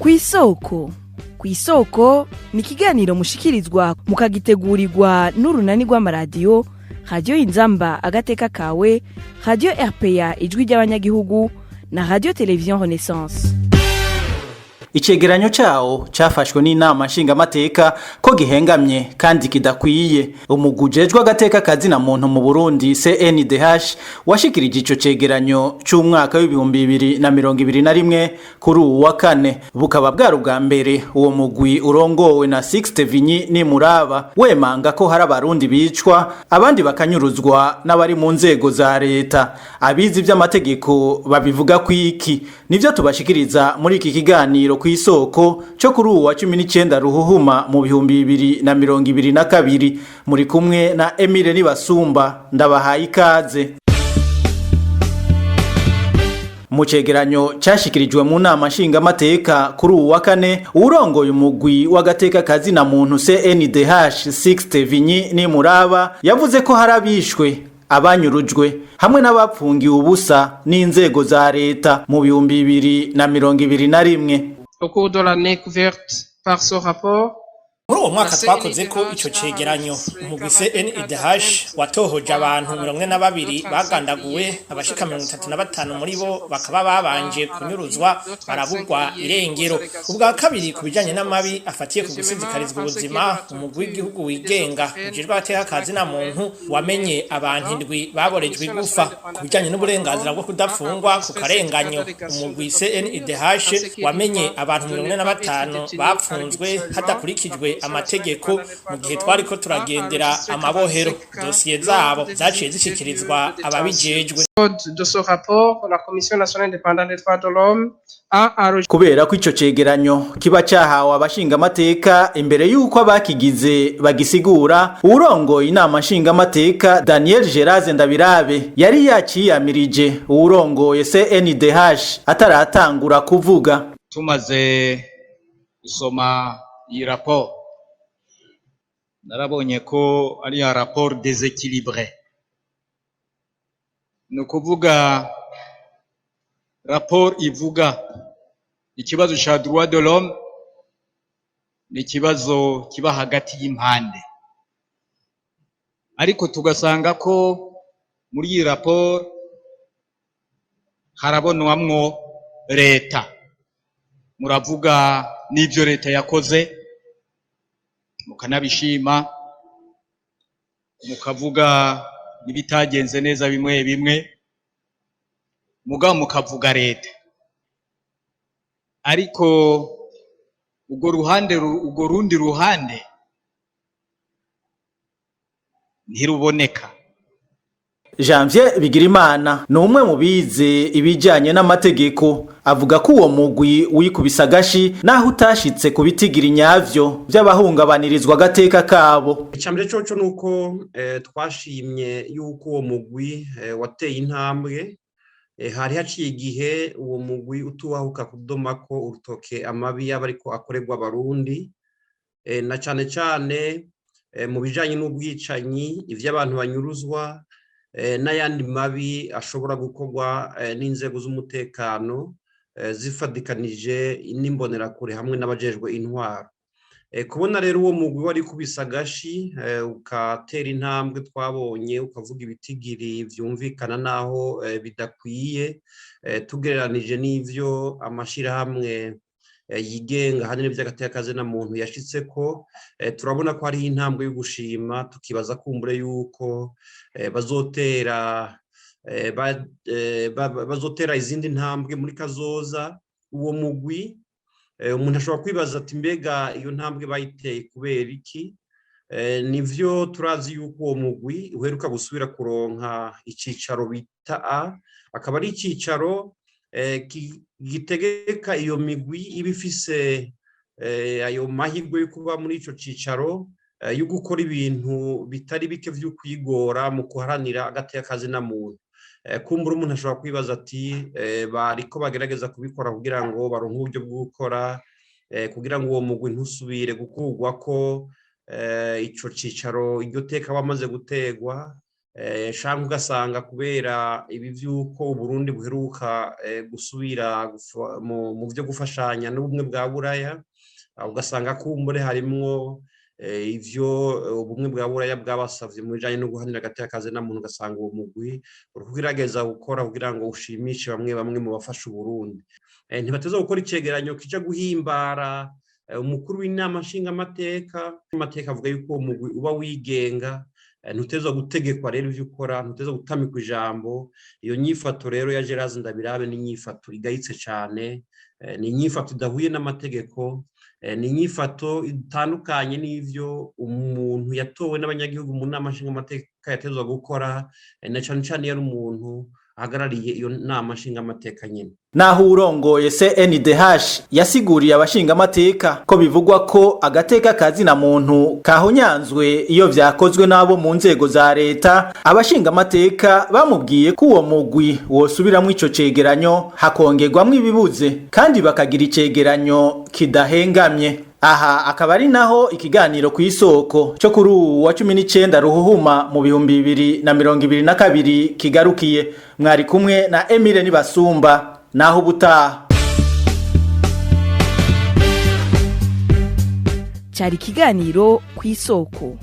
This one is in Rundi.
kw'isoko. Kw'isoko ni ikiganiro mushikirizwa mukagitegurirwa n'urunani rw'amaradiyo Radio Inzamba agateka kawe, Radio RPA ijwi ry'abanyagihugu na Radio Television Renaissance. Icegeranyo cawo cafashwe n'inama nshingamateka ko gihengamye kandi kidakwiye. Umugujejwe agateka kazina muntu mu Burundi CNDH washikirije ico cegeranyo c'umwaka w'2021 kuri uwa kane, bukaba bwari ubwa mbere uwo mugwi urongowe na Sixte Vinyi Nimuraba wemanga ko hari abarundi bicwa abandi bakanyuruzwa n'abari mu nzego za leta. Abizi vy'amategeko babivuga kwiki nivyo tubashikiriza muri iki kiganiro kw'isoko cyo kuri uwa 19 ruhuhuma mu 2022. Muri kumwe na Emile Nibasumba, ndabahaye ikaze. Mu cegeranyo cyashikirijwe mu nama nshingamateka kuri uwa kane, urongoye umugwi w'agateka kazina muntu CNDH Sixte Vinyi Nimuraba yavuze ko harabishwe, abanyurujwe hamwe n'abapfungiwe ubusa n'inzego za leta mu 2021. Au cours de l'année couverte par ce rapport, muri uwo mwaka twakoze ko ico cegeranyo umugwi CNDH watohoje abantu 42 bagandaguwe, abashika 35 muri bo bakaba babanje kunyuruzwa barabugwa irengero. Ubwa kabiri kubijanye n'amabi afatiye ku gusizikarizwa ubuzima, umugwi w'igihugu wigenga ujejwe agateka kazina muntu wamenye abantu 7 baborejwe igufa. Kubijanye n'uburenganzira bwo kudafungwa ku karenganyo, umugwi CNDH wamenye abantu 45 bapfunzwe hadakurikijwe amategeko mu gihe twari ko turagendera amabohero. Dosiye zabo zaciye zishikirizwa ababijejwe. De ce rapport, la Commission nationale indépendante des droits de l'homme a kubera ko ico cegeranyo kiba cahawe abashingamateka imbere yuko abakigize bagisigura, urongoye inama nshingamateka Daniel Geraze Ndabirabe yari yaciyamirije urongoye CNDH ataratangura kuvuga. Tumaze gusoma iyi rapport narabonye ko ari ya rapport déséquilibré. No kuvuga rapport ivuga ikibazo cha droit de l'homme ni kibazo kiba hagati y'impande, ariko tugasanga ko muri iyi rapport harabonwamwo leta. Muravuga n'ivyo leta yakoze mukanabishima, mukavuga nibitagenze neza bimwe bimwe, muga mukavuga leta. Ariko ugo rundi ruhande ntiruboneka. Janvier Bigirimana ni umwe mu bize ibijanye n'amategeko, avuga ko uwo mugwi wikubisa agashi naho utashitse kubitigira inyavyo by'abahungabanirizwa agateka kabo. Icambere coco nuko twashimye yuko uwo mugwi wateye intambwe. Hari haciye igihe uwo mugwi utubahuka kudomako urutoke amabi y'abariko akorerwa abarundi, na cane cane mu bijanye n'ubwicanyi, ivy'abantu banyuruzwa n'ayandi mabi ashobora gukorwa n'inzego z'umutekano zifadikanije n'imbonerakure hamwe n'abajejwe intwaro. Kubona rero uwo mugwi wari kubisa agashi ukatera intambwe twabonye, ukavuga ibitigiri vyumvikana naho bidakwiye tugereranije n'ivyo amashirahamwe yigenga hanini vy'agateka kazina muntu yashitseko, turabona ko hari intambwe yo gushima. Tukibaza kumbure yuko bazotera izindi ntambwe muri kazoza. Uwo mugwi umuntu ashobora kwibaza ati mbega iyo ntambwe bayiteye kubera iki? Nivyo turazi yuko uwo mugwi uheruka gusubira kuronka icicaro bita A, akaba ari icicaro gitegeka iyo migwi ibifise ayo mahirwe yo kuba muri ico cicaro, yo gukora ibintu bitari bike vyo kwigora mu kuharanira agateka kazina muntu. Kumbura umuntu ashobora kwibaza ati bariko bagerageza kubikora kugira ngo baronke uburyo bwo gukora, kugira ngo uwo mugwi ntusubire gukurwa ko ico cicaro iryo teka wamaze gutegwa. canke ugasanga kubera ibi vy'uko Uburundi buheruka gusubira mu vyo gufashanya n'ubumwe bwa Buraya, ugasanga kumbure harimwo ivyo ubumwe bwa Buraya bwabasavye mu bijanye no guhanira agateka kazina muntu, ugasanga uwo mugwi uriko ugerageza gukora kugira ngo ushimishe bamwe mu bafasha Uburundi. Ntibateza gukora icegeranyo kija guhimbara umukuru w'inama nshingamateka. Amateka avuga yuko uwo mugwi uba wigenga, ntuteza gutegekwa rero ivyo ukora, ntuteza gutamikwa ijambo. Iyo nyifato rero ya Gerard Ndabirabe ni nyifato igayitse cane, ni nyifato idahuye n'amategeko, ni nyifato itandukanye n'ivyo umuntu yatowe n'abanyagihugu mu nama nshingamateka yatezwa gukora, na cane cane yari umuntu ahagarariye iyo nama nshingamateka nyene. Naho urongoye CNDH yasiguriye abashingamateka ko bivugwa ko agateka kazina muntu kahonyanzwe iyo vyakozwe nabo mu nzego za leta, abashingamateka bamubwiye ko uwo mugwi wosubiramwo ico cegeranyo hakongerwamwo ibibuze kandi bakagira icegeranyo kidahengamye. Aha akaba ari naho ikiganiro kw'isoko cyo kuri wa 19 ruhuhuma mu 2022 kigarukiye. Mwari kumwe na Emile Nibasumba, naho ubutaha. Cari ikiganiro kw'isoko.